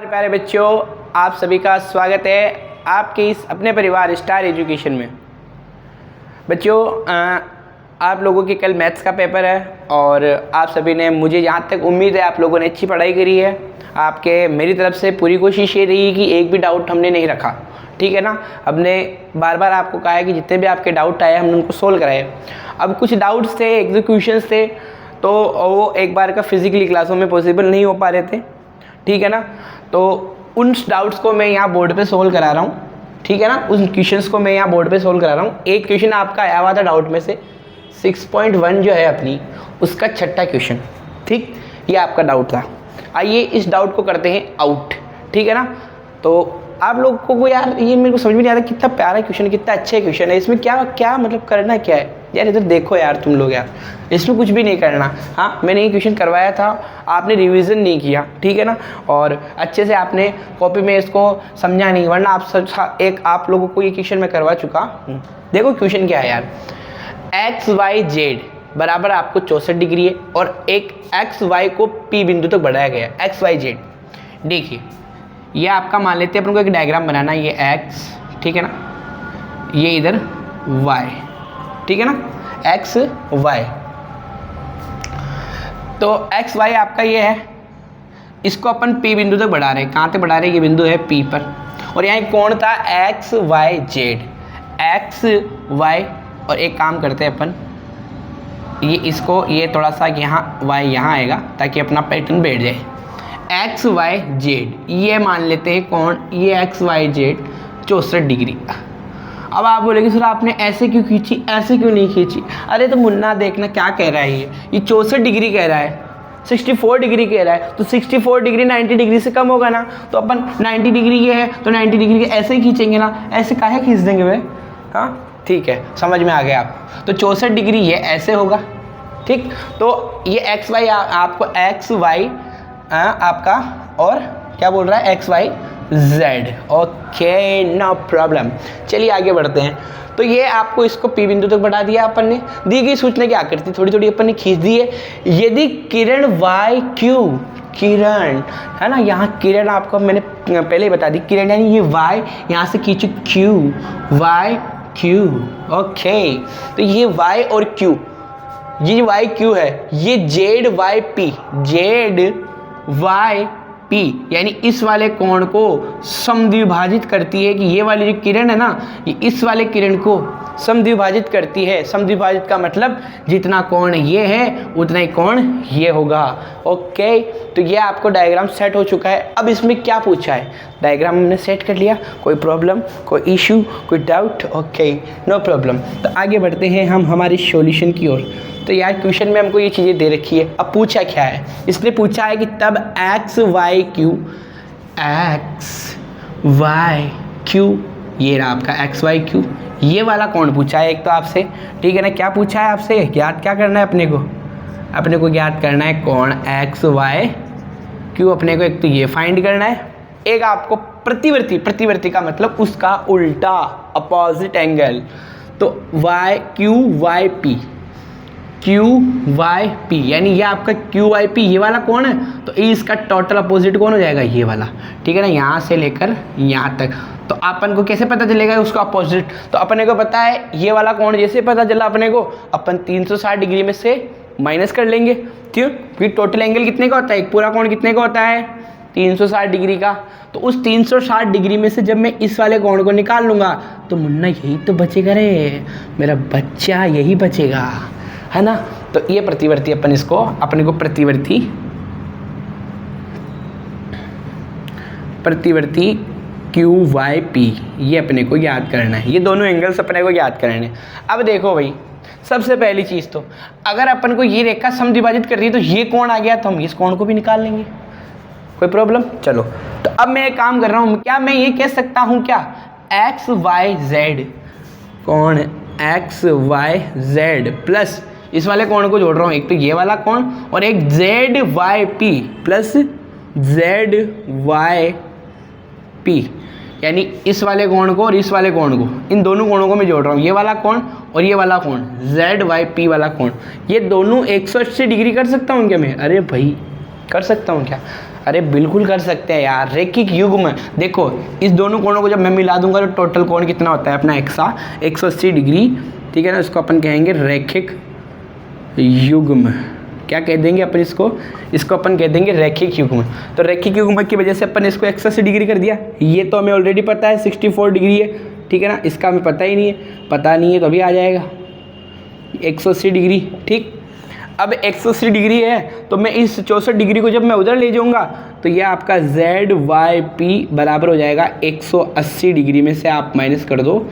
प्यारे बच्चों, आप सभी का स्वागत है आपके इस अपने परिवार स्टार एजुकेशन में। बच्चों, आप लोगों के कल मैथ्स का पेपर है और आप सभी ने, मुझे जहाँ तक उम्मीद है, आप लोगों ने अच्छी पढ़ाई करी है। आपके मेरी तरफ से पूरी कोशिश ये रही कि एक भी डाउट हमने नहीं रखा, ठीक है ना। हमने बार बार आपको कहा है कि जितने भी आपके डाउट आए हमने उनको सोल्व कराए। अब कुछ डाउट्स थे, एग्जीक्यूशंस थे, तो वो एक बार का फिजिकली क्लासों में पॉसिबल नहीं हो पा रहे थे, ठीक है ना। तो उन डाउट्स को मैं यहाँ बोर्ड पे सोल्व करा रहा हूँ, ठीक है ना। उन क्वेश्चंस को मैं यहाँ बोर्ड पे सोल्व करा रहा हूँ। एक क्वेश्चन आपका आया हुआ था डाउट में से 6.1 जो है अपनी, उसका छठा क्वेश्चन, ठीक, ये आपका डाउट था। आइए इस डाउट को करते हैं आउट, ठीक है ना। तो आप लोग को यार ये मेरे को समझ में नहीं आता, कितना प्यारा क्वेश्चन, कितना अच्छा क्वेश्चन है। इसमें क्या क्या मतलब करना क्या है यार, इधर देखो यार तुम लोग, यार इसमें कुछ भी नहीं करना। हाँ, मैंने ये क्वेश्चन करवाया था, आपने रिवीजन नहीं किया, ठीक है ना, और अच्छे से आपने कॉपी में इसको समझा नहीं, वरना आप लोगों को ये क्वेश्चन मैं करवा चुका। देखो क्वेश्चन क्या है यार, XYZ बराबर आपको 64 डिग्री है और एक XY को P बिंदु तक बढ़ाया गया है। XYZ देखिए, ये आपका मान लेते हैं अपन को एक डायग्राम बनाना है। ये X, ठीक है ना, ये इधर Y, ठीक है ना, XY। तो XY आपका ये है, इसको अपन P बिंदु तक बढ़ा रहे हैं। कहाँ तक बढ़ा रहे हैं? ये बिंदु है P पर, और यहाँ कौन था? XYZ, XY। और एक काम करते हैं अपन, ये इसको, ये थोड़ा सा यहाँ Y यहाँ आएगा ताकि अपना पैटर्न बैठ जाए। XYZ ये मान लेते हैं कौन? ये XYZ 64 डिग्री। अब आप बोलेंगे सर आपने ऐसे क्यों खींची, ऐसे क्यों नहीं खींची? अरे तो मुन्ना देखना क्या कह रहा है, ये 64 डिग्री कह रहा है, 64 डिग्री कह रहा है, तो 64 डिग्री 90 डिग्री से कम होगा ना। तो अपन 90 डिग्री ये है तो 90 डिग्री के ऐसे ही खींचेंगे ना, ऐसे काहे खींच देंगे भाई? हाँ ठीक है, समझ में आ गया आप। तो 64 डिग्री ये ऐसे होगा, ठीक। तो ये XY आपको XY आपका, और क्या बोल रहा है? XYZ। Okay, no problem. चलिए आगे बढ़ते हैं। तो ये आपको इसको P बिंदु तक बढ़ा दिया अपन ने। दी गई सूचना क्या करती, थोड़ी थोड़ी अपन ने खींच दी है। यदि किरण YQ, किरण है ना, यहाँ किरण आपको मैंने पहले ही बता दी, किरण यानी ये Y, यहाँ से खींचो Q, YQ। ओके, तो ये Y और Q, ये YQ है, ये ZYP, ZYP यानी इस वाले कोण को समद्विभाजित करती है। कि ये वाली जो किरण है ना, ये इस वाले किरण को समद्विभाजित करती है। समद्विभाजित का मतलब जितना कोण ये है उतना ही कोण ये होगा। ओके, तो ये आपको डायग्राम सेट हो चुका है। अब इसमें क्या पूछा है, डायग्राम हमने सेट कर लिया, कोई प्रॉब्लम, कोई इशू, कोई डाउट? Okay, no problem. तो आगे बढ़ते हैं हम हमारी सॉल्यूशन की ओर। तो यार क्वेश्चन में हमको ये चीज़ें दे रखी है। अब पूछा क्या है, इसने पूछा है कि तब XYQ, ये रहा आपका XYQ, ये वाला कौन पूछा है एक तो आपसे, ठीक है ना। क्या पूछा है आपसे, ज्ञात क्या करना है अपने को ज्ञात करना है कौन? XYQ। अपने को एक तो ये फाइंड करना है, एक आपको प्रतिवर्ती का मतलब उसका उल्टा, अपोजिट एंगल। तो QYP यानी ये आपका QYP, ये वाला कौन है? तो इसका टोटल अपोजिट कौन हो जाएगा? ये वाला, ठीक है ना, यहाँ से लेकर यहाँ तक। तो अपन को कैसे पता चलेगा उसका अपोजिट? तो अपने को पता है ये वाला कौन, जैसे पता चला अपने को, अपन 360 डिग्री में से माइनस कर लेंगे, क्यों? क्योंकि टोटल एंगल कितने का होता है, एक पूरा कोण कितने का होता है? 360 डिग्री का। तो उस 360 डिग्री में से जब मैं इस वाले कोण को निकाल लूँगा तो मुन्ना यही तो बचेगा रे, मेरा बच्चा यही बचेगा, है ना। तो ये प्रतिवर्ती, अपन इसको अपने को प्रतिवर्ती QYP ये अपने को याद करना है। ये दोनों एंगल्स अपने को याद करने हैं। अब देखो भाई, सबसे पहली चीज़ तो अगर अपन को ये रेखा समद्विभाजित कर रही है तो ये कोण आ गया, तो हम इस कोण को भी निकाल लेंगे, कोई प्रॉब्लम? चलो, तो अब मैं एक काम कर रहा हूँ, क्या मैं ये कह सकता हूँ क्या, XYZ कोण XYZ प्लस इस वाले कोण को जोड़ रहा हूँ, एक तो ये वाला कोण और एक ZYP प्लस ZYP, यानी इस वाले कोण को और इस वाले कोण को, इन दोनों कोणों को मैं जोड़ रहा हूँ। ये वाला कोण और ये वाला कोण, ZYP वाला कोण, ये दोनों 180 डिग्री कर सकता हूँ क्या मैं? अरे भाई कर सकता हूँ क्या? अरे बिल्कुल कर सकते हैं यार, रैखिक युग्म। देखो इस दोनों कोणों को जब मैं मिला दूंगा तो टोटल कोण कितना होता है अपना 180 डिग्री, ठीक है ना। इसको अपन कहेंगे रैखिक युग्म। क्या कह देंगे अपन इसको अपन कह देंगे रैखिक युग्म। तो रैखिक युग्म की वजह से अपन इसको 180 डिग्री कर दिया। ये तो हमें ऑलरेडी पता है 64 डिग्री है, ठीक है ना। इसका हमें पता ही नहीं है, पता नहीं है तो अभी आ जाएगा 180 डिग्री, ठीक। अब 180 डिग्री है तो मैं इस 64 डिग्री को जब मैं उधर ले जाऊंगा तो ये आपका ZYP बराबर हो जाएगा 180 डिग्री में से आप माइनस कर दो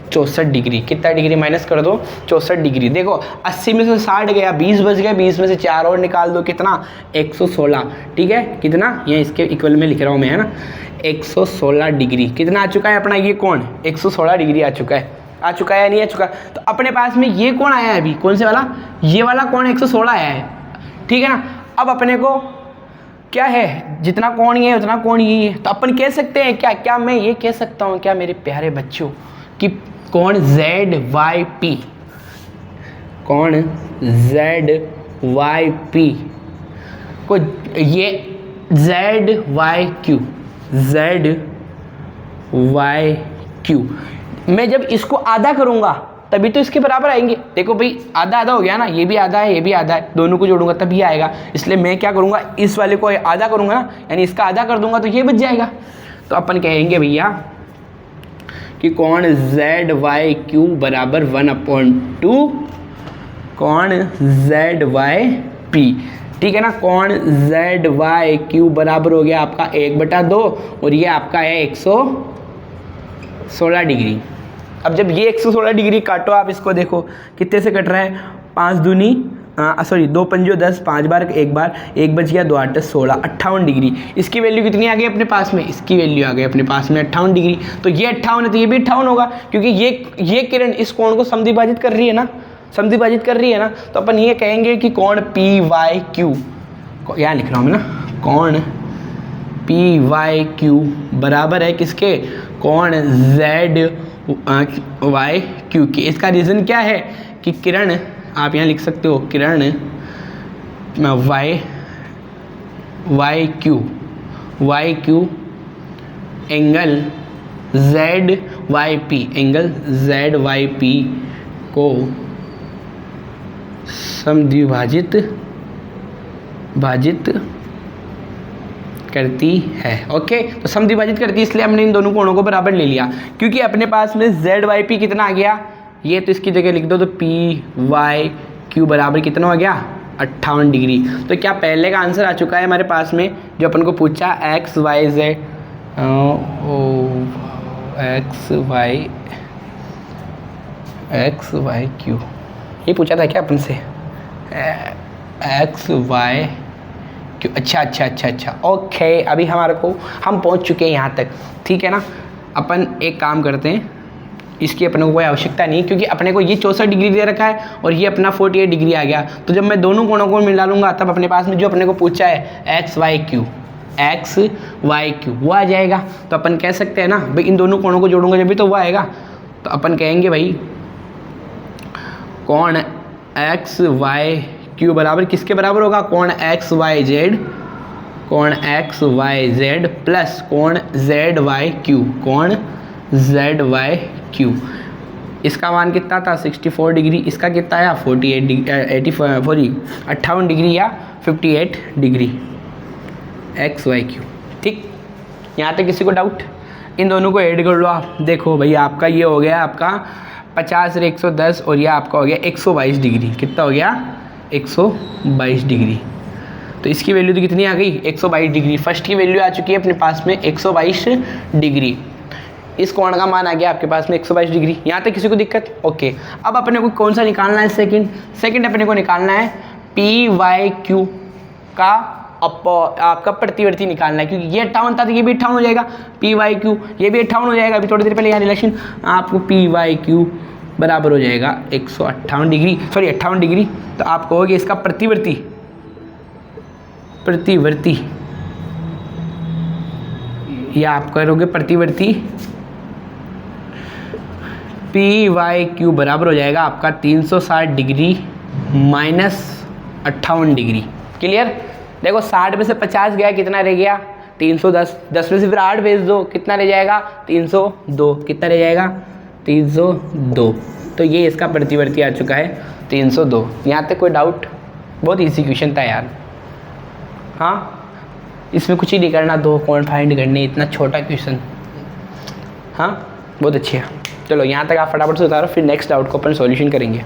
64 डिग्री। कितना डिग्री माइनस कर दो? 64 डिग्री। देखो 80 में से 60 गया, 20 बच गया, 20 में से 4 और निकाल दो, कितना? 116, ठीक है। कितना? ये इसके इक्वल में लिख रहा हूँ मैं, है ना। 116 डिग्री कितना आ चुका है अपना ये कोण? 116 डिग्री आ चुका है। आ चुका है या नहीं आ चुका? तो अपने पास में ये कोण आया है अभी, कौन से वाला? ये वाला कोण 116 आया है, ठीक है ना। अब अपने को क्या है, जितना कोण ये है उतना कोण ये है। तो अपन कह सकते हैं क्या मैं ये कह सकता हूँ क्या मेरे प्यारे बच्चों कि कोण ZYP, कोण ZYP को ये ZYQ मैं जब इसको आधा करूंगा तभी तो इसके बराबर आएंगे। देखो भाई आधा आधा हो गया ना, ये भी आधा है ये भी आधा है, दोनों को जोड़ूंगा तभी आएगा। इसलिए मैं क्या करूंगा, इस वाले को आधा करूंगा ना, यानी इसका आधा कर दूंगा तो ये बच जाएगा। तो अपन कहेंगे भैया कि कोण ZYQ बराबर 1/2 कोण ZYP, ठीक है ना। कोण ZYQ बराबर हो गया आपका 1/2 और ये आपका है 116 डिग्री। अब जब ये 116 डिग्री काटो आप इसको, देखो कितने से कट रहा है, 5 दूनी 2 पंजो 10, 5 बार 1 बार, 1 बच गया, 2 8 16, 58 डिग्री। इसकी वैल्यू कितनी आ गई अपने पास में? इसकी वैल्यू आ गई अपने पास में 58 डिग्री। तो ये 58 है तो ये भी 58 होगा, क्योंकि ये किरण इस कोण को समद्विभाजित कर रही है ना, समद्विभाजित कर रही है ना। तो अपन ये कहेंगे कि कोण PYQ, यहाँ लिख रहा हूँ मैं ना, कोण PYQ बराबर है किसके? कोण ZYQ की। इसका रीज़न क्या है कि किरण, आप यहाँ लिख सकते हो किरण YQ एंगल ZYP को समद्विभाजित करती है। ओके, तो समद्विभाजित करती है, इसलिए हमने इन दोनों कोणों को बराबर ले लिया। क्योंकि अपने पास में ZYP कितना आ गया, ये तो इसकी जगह लिख दो, तो PYQ बराबर कितना हो गया? 58 डिग्री। तो क्या पहले का आंसर आ चुका है हमारे पास में, जो अपन को पूछा XYQ, ये पूछा था क्या अपन से? XYQ, अच्छा। ओके, अभी हमारे को हम पहुंच चुके हैं यहाँ तक, ठीक है ना। अपन एक काम करते हैं, इसकी अपने को कोई आवश्यकता नहीं, क्योंकि अपने को ये 64 डिग्री दे रखा है और ये अपना 48 डिग्री आ गया। तो जब मैं दोनों कोणों को मिला लूँगा तब अपने पास में जो अपने को पूछा है XYQ वो आ जाएगा। तो अपन कह सकते हैं ना भाई, इन दोनों कोणों को जोड़ूंगा जब भी तो वो आएगा। तो अपन कहेंगे भाई कोण XYQ बराबर किसके बराबर होगा? कोण XYZ प्लस कोण ZYQ। इसका मान कितना था? 64 डिग्री। इसका कितना आया? 58 डिग्री या 58 डिग्री XYQ, ठीक। यहाँ तक किसी को डाउट? इन दोनों को ऐड कर लो आप। देखो भाई आपका ये हो गया आपका 50 से 110 और ये आपका हो गया 122 डिग्री। कितना हो गया? 122 डिग्री। तो इसकी वैल्यू तो कितनी आ गई? 122 डिग्री। फर्स्ट की वैल्यू आ चुकी है अपने पास में 122 डिग्री। इस कोण का मान आ गया आपके पास में 122 डिग्री। यहाँ तक किसी को दिक्कत? ओके। अब अपने को कौन सा निकालना है? सेकंड अपने को निकालना है PYQ का आपका प्रतिवर्ती निकालना है, क्योंकि ये 58 था तो ये भी 58 हो जाएगा। PYQ ये भी 58 हो जाएगा। अभी थोड़ी देर पहले यहाँ रिलेशन आपको PYQ बराबर हो जाएगा 158 डिग्री, सॉरी 58 डिग्री। तो आप कहोगे इसका प्रतिवर्ती या आप करोगे प्रतिवर्ती PYQ बराबर हो जाएगा आपका 360 डिग्री माइनस 58 डिग्री। क्लियर? देखो 60 में से 50 गया, कितना रह गया 310, 10 में से फिर 8 भेज दो, कितना रह जाएगा 302, कितना रह जाएगा 302। तो ये इसका प्रतिवर्ती आ चुका है 302। यहाँ तक कोई डाउट? बहुत ईजी क्वेश्चन था यार। हाँ, इसमें कुछ ही नहीं करना, 2 कोण फाइंड करने, इतना छोटा क्वेश्चन। हाँ बहुत अच्छी है। चलो यहाँ तक आप फटाफट से उतारो, फिर नेक्स्ट डाउट को अपन सॉल्यूशन करेंगे।